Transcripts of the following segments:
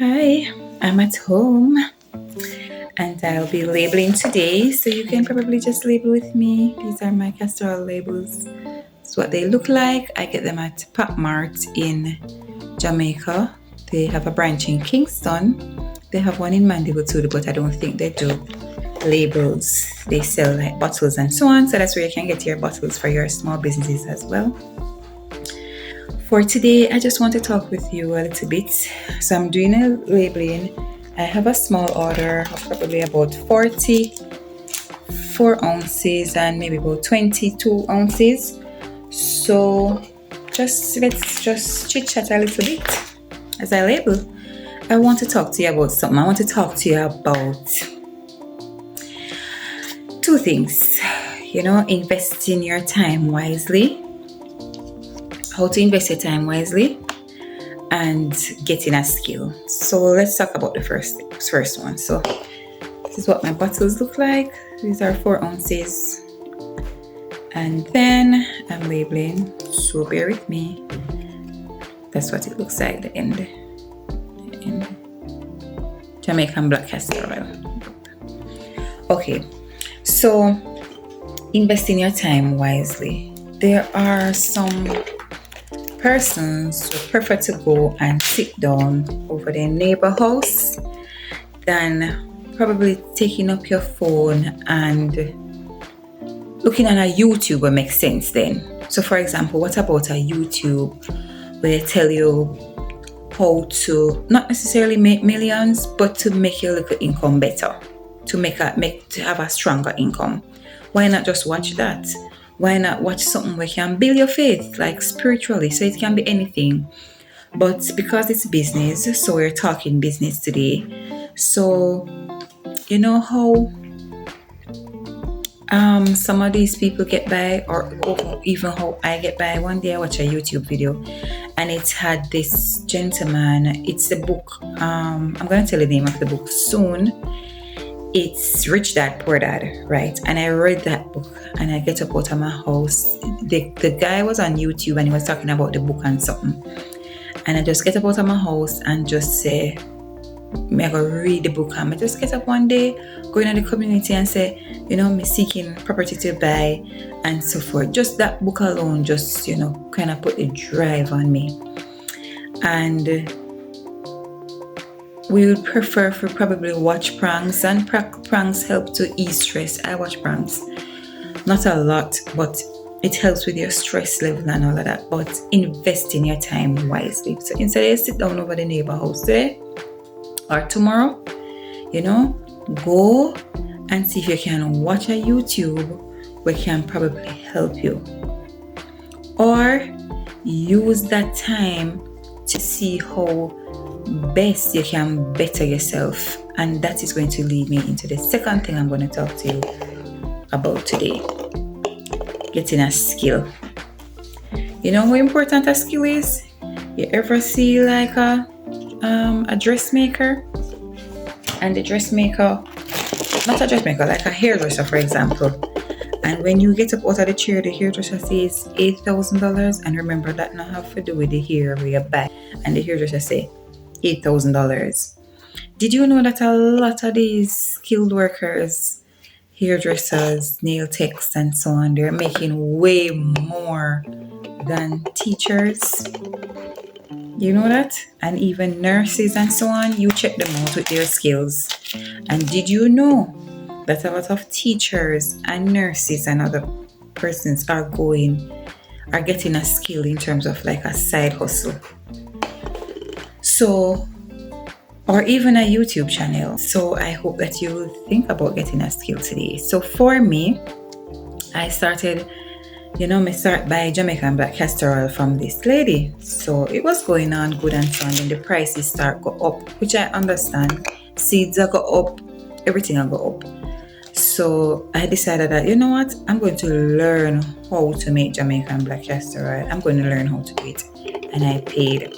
Hi, I'm at home and I'll be labeling today, so you can probably just label with me. These are my castor oil labels. It's what they look like. I get them at Pop Mart in Jamaica. They have a branch in Kingston. They have one in Mandeville too, but I don't think they do labels. They sell like bottles and so on, so that's where you can get your bottles for your small businesses as well. For today, I just want to talk with you a little bit. So I'm doing a labeling. I have a small order of probably about 44 ounces and maybe about 22 ounces. So let's just chit chat a little bit as I label. I want to talk to you about something. I want to talk to you about two things. Investing your time wisely. How to invest your time wisely and getting a skill. So let's talk about the first one. So this is what my bottles look like. These are 4 ounces. And then I'm labeling, so bear with me. That's what it looks like, the end. Jamaican black castor oil. Okay, so investing your time wisely. There are some persons who prefer to go and sit down over their neighbor house than probably taking up your phone and looking at a YouTube will make sense then. So for example, what about a YouTube where they tell you how to not necessarily make millions, but to make your little income better, to have a stronger income? Why not just watch that? Why not watch something where you can build your faith, like spiritually? So it can be anything. But because it's business, so we're talking business today. So, you know how some of these people get by, or even how I get by. One day I watched a YouTube video and it had this gentleman. It's the book. I'm going to tell you the name of the book soon. It's Rich Dad, Poor Dad, right? And I read that book and I get up out of my house. The guy was on YouTube and he was talking about the book and something. And I just get up out of my house and just say, may I go read the book? And I just get up one day, go in the community and say, me seeking property to buy and so forth. Just that book alone, just, kind of put the drive on me. And we would prefer for probably watch pranks, and pranks help to ease stress. I watch pranks, not a lot, but it helps with your stress level and all of that. But invest in your time wisely. So instead of sit down over the neighbor house today or tomorrow, go and see if you can watch a YouTube where can probably help you, or use that time to see how best you can better yourself. And that is going to lead me into the second thing I'm going to talk to you about today: getting a skill. You know how important a skill is? You ever see like a dressmaker, and the dressmaker, not a dressmaker, like a hairdresser for example, and when you get up out of the chair, the hairdresser says $8,000, and remember that not have to do with the hair where you buy, and the hairdresser say $8,000. Did you know that a lot of these skilled workers, hairdressers, nail techs and so on, they're making way more than teachers? You know that? And even nurses and so on, you check them out with their skills. And did you know that a lot of teachers and nurses and other persons are getting a skill in terms of like a side hustle? So, or even a YouTube channel. So I hope that you will think about getting a skill today. So for me, I started, me start by Jamaican black castor oil from this lady. So it was going on good and so on, and the prices start go up, which I understand. Seeds are go up, everything will go up. So I decided that, what, I'm going to learn how to make Jamaican black castor oil. I'm going to learn how to do it. And I paid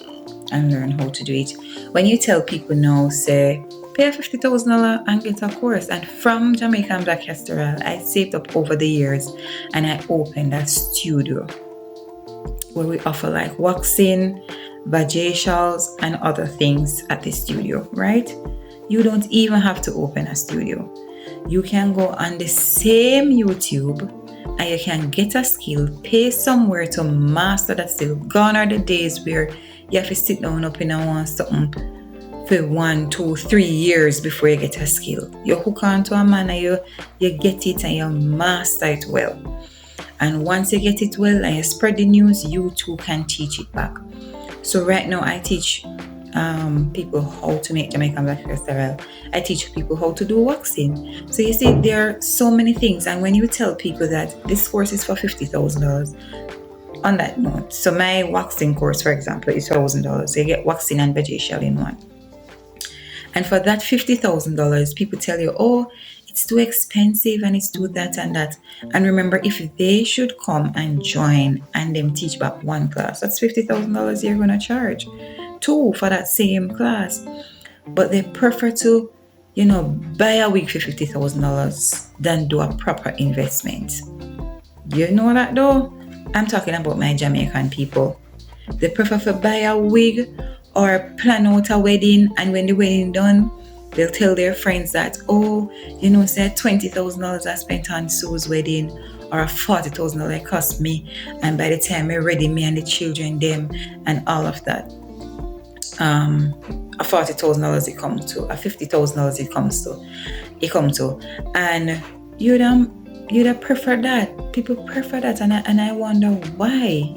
and learn how to do it. When you tell people now, say, pay $50,000 and get a course. And from Jamaican black castor oil, I saved up over the years and I opened a studio where we offer like waxing, vajacials, and other things at the studio, right? You don't even have to open a studio. You can go on the same YouTube and you can get a skill, pay somewhere to master that skill. Gone are the days where you have to sit down up in and want something for 1, 2, 3 years before you get a skill. You hook onto a man and you get it and you master it well. And once you get it well and you spread the news, you too can teach it back. So right now I teach people how to make Jamaican Black castor oil. I teach people how to do waxing. So you see, there are so many things. And when you tell people that this course is for $50,000, on that note, so my waxing course, for example, is $1,000. So you get waxing and vajacial in one. And for that $50,000, people tell you, oh, it's too expensive and it's too that and that. And remember, if they should come and join and them teach back one class, that's $50,000 you're going to charge. 2 for that same class. But they prefer to, buy a wig for $50,000 than do a proper investment. You know that though? I'm talking about my Jamaican people. They prefer to buy a wig or plan out a wedding, and when the wedding done, they'll tell their friends that, say $20,000 I spent on Sue's wedding, or $40,000 it cost me, and by the time we're ready, me and the children, them, and all of that, a $40,000 it comes to, a $50,000 it comes to, and you'd prefer that. People prefer that, and I wonder why,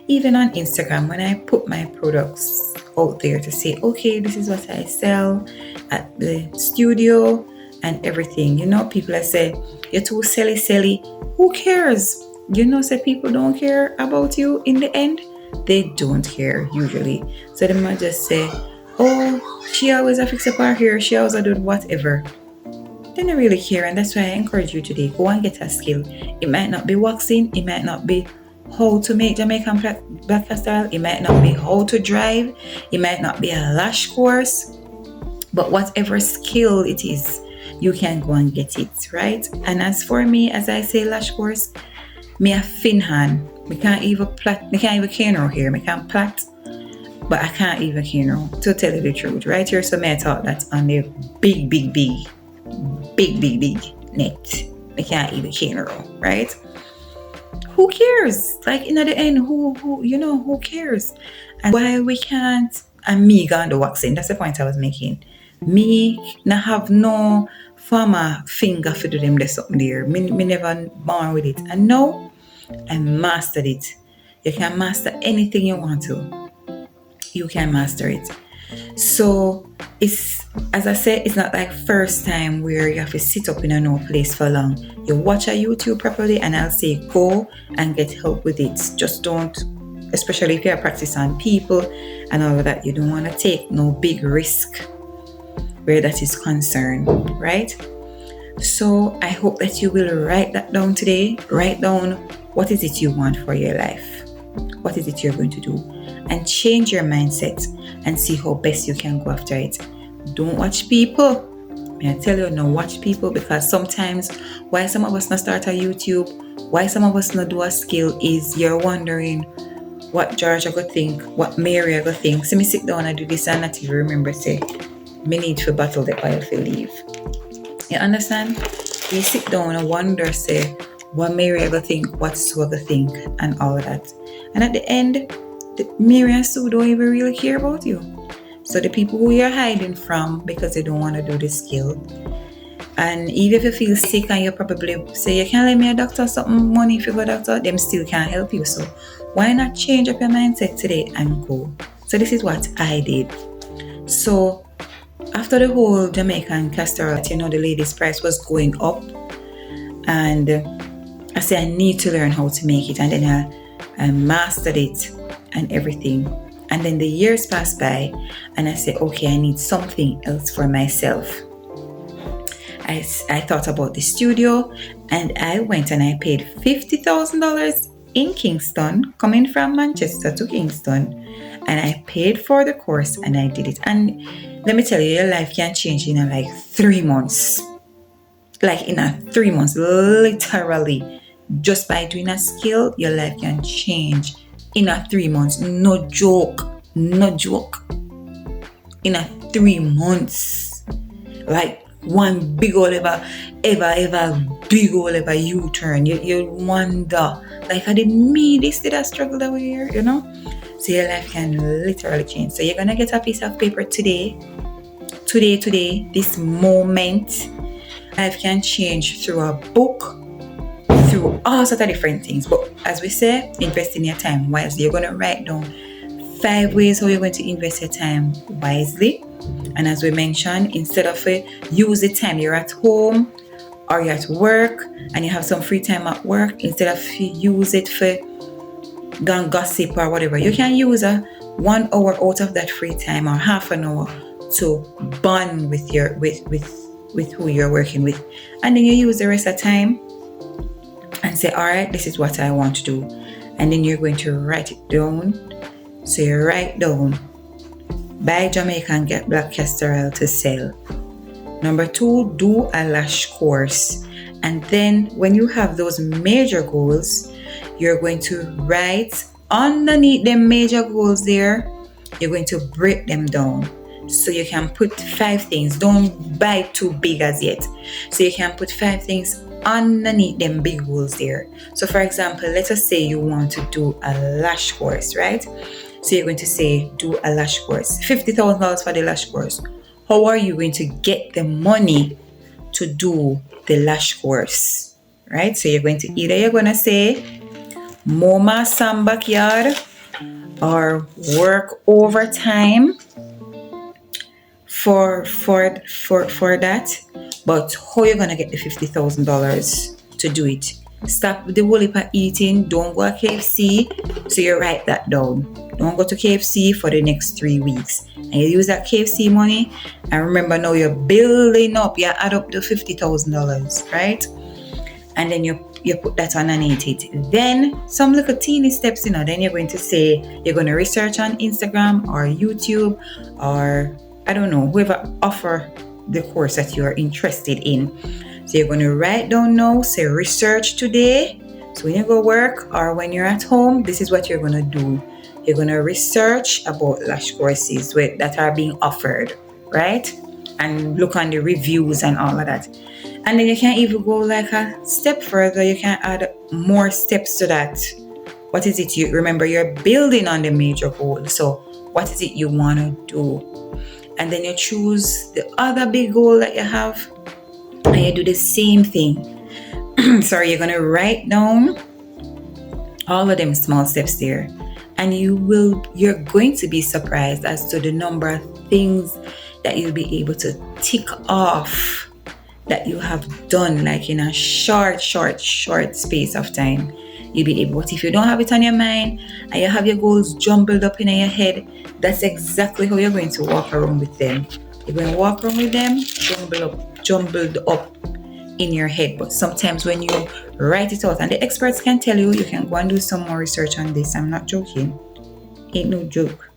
Even on Instagram, when I put my products out there to say, okay, this is what I sell at the studio and everything, people say, you're too silly. Who cares? Say people don't care about you in the end. They don't care usually. So they might just say, oh, she always a fix up her hair, she always a do whatever. They don't really care, and that's why I encourage you today, go and get a skill. It might not be waxing, it might not be how to make Jamaican Black castor oil, it might not be how to drive, it might not be a lash course, but whatever skill it is, you can go and get it, right? And as for me, as I say lash course, me a thin hand. Me can't even plait, me can't even cane here. Me can't plait, but I can't even cane, to tell you the truth, right here. So I thought that on the big net, me can't even cane, right? Who cares? Like in the end, who cares? And why we can't? And me gone the waxing. That's the point I was making. Me not have no farmer finger for do them there's something there. Me never born with it. And now I mastered it. You can master anything you want to. You can master it. So it's, as I said, it's not like first time where you have to sit up in a no place for long. You watch a YouTube properly and I'll say go and get help with it. Just don't, especially if you're practicing on people and all of that, you don't want to take no big risk where that is concerned, right? So I hope that you will write that down today. Write down what is it you want for your life. What is it you're going to do? And change your mindset and see how best you can go after it. Don't watch people. May I tell you, no watch people, because sometimes why some of us not start a YouTube, why some of us not do a skill is you're wondering what George I go think, what Mary I go think. So me sit down and do this and not even remember say, me need to bottle the oil to leave. You understand? We sit down and wonder say, what Mary I go think, what Sue I go think, and all of that. And at the end, Mary and Sue don't even really care about you. So the people who you're hiding from because they don't want to do the skill. And even if you feel sick and you probably say, you can't let me a doctor something money if you go to doctor, them still can't help you. So why not change up your mindset today and go? So this is what I did. So after the whole Jamaican castor oil, the ladies' price was going up. And I said, I need to learn how to make it. And then I mastered it and everything. And then the years passed by and I said, okay, I need something else for myself. I thought about the studio and I went and I paid $50,000 in Kingston, coming from Manchester to Kingston. And I paid for the course and I did it. And let me tell you, your life can change in like 3 months. Like in 3 months, literally. Just by doing a skill, your life can change in a 3 months. No joke. No joke. In a 3 months. Like one big old ever big old ever U-turn. You wonder, like, I didn't mean this, did I struggle that way here, you know? So your life can literally change. So you're gonna get a piece of paper today, this moment. Life can change through a book, through all sorts of different things. But as we say, invest in your time wisely. You're gonna write down 5 ways how you're going to invest your time wisely. And as we mentioned, instead of use the time you're at home or you're at work and you have some free time at work, instead of use it for gossip or whatever, you can use 1 hour out of that free time or half an hour to bond with your with who you're working with. And then you use the rest of the time and say, all right, this is what I want to do. And then you're going to write it down. So you write down, buy Jamaican black castor oil to sell. Number 2, do a lash course. And then when you have those major goals, you're going to write underneath the major goals there, you're going to break them down. So you can put 5 things. Don't buy too big as yet. So you can put 5 things underneath them big goals there. So for example, let us say you want to do a lash course, right? So you're going to say, do a lash course. $50,000 for the lash course. How are you going to get the money to do the lash course, right? So you're going to say, Moma some backyard or work overtime for that. But how you're going to get the $50,000 to do it? Stop the whole heap of eating. Don't go to KFC. So you write that down. Don't go to KFC for the next 3 weeks. And you use that KFC money. And remember now you're building up. You add up to $50,000, right? And then you put that underneath it. Then some little teeny steps, then you're going to say, you're going to research on Instagram or YouTube or I don't know, whoever offer the course that you're interested in. So you're going to write down now, say research today. So when you go work or when you're at home, this is what you're going to do. You're going to research about lash courses that are being offered, right? And look on the reviews and all of that. And then you can even go like a step further. You can add more steps to that. What is it? Remember, you're building on the major goal. So what is it you want to do? And then you choose the other big goal that you have. And you do the same thing. Sorry, you're going to write down all of them small steps there. And you're going to be surprised as to the number of things that you'll be able to tick off that you have done, like in a short space of time. You'll be able, but if you don't have it on your mind and you have your goals jumbled up in your head, that's exactly how you're going to walk around with them. You're going to walk around with them jumbled up in your head. But sometimes when you write it out, and the experts can tell you, you can go and do some more research on this. I'm not joking. Ain't no joke.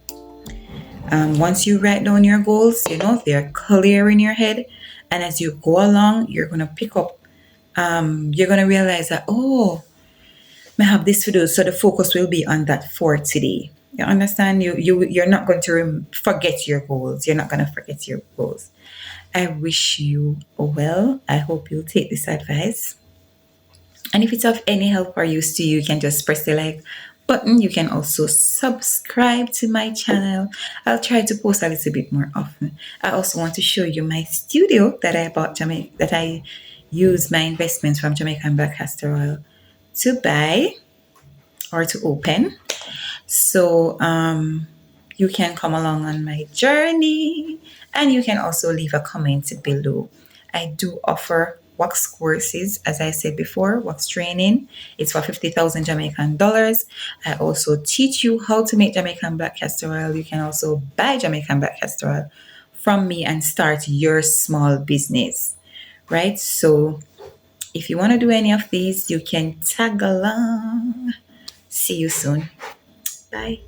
Once you write down your goals, they're clear in your head. And as you go along, you're going to pick up, you're going to realize that, I have this to do. So the focus will be on that for today. You understand? You're not going to forget your goals. You're not going to forget your goals. I wish you well. I hope you'll take this advice. And if it's of any help or use to you, you can just press the like button. You can also subscribe to my channel. I'll try to post a little bit more often. I also want to show you my studio that I bought, that I use my investments from Jamaican Black Castor Oil to buy or to open. So you can come along on my journey, and you can also leave a comment below. I do offer wax courses, as I said before, wax training. It's for 50,000 Jamaican dollars. I also teach you how to make Jamaican Black Castor Oil. You can also buy Jamaican Black Castor Oil from me and start your small business, right? So if you want to do any of these, you can tag along. See you soon. Bye.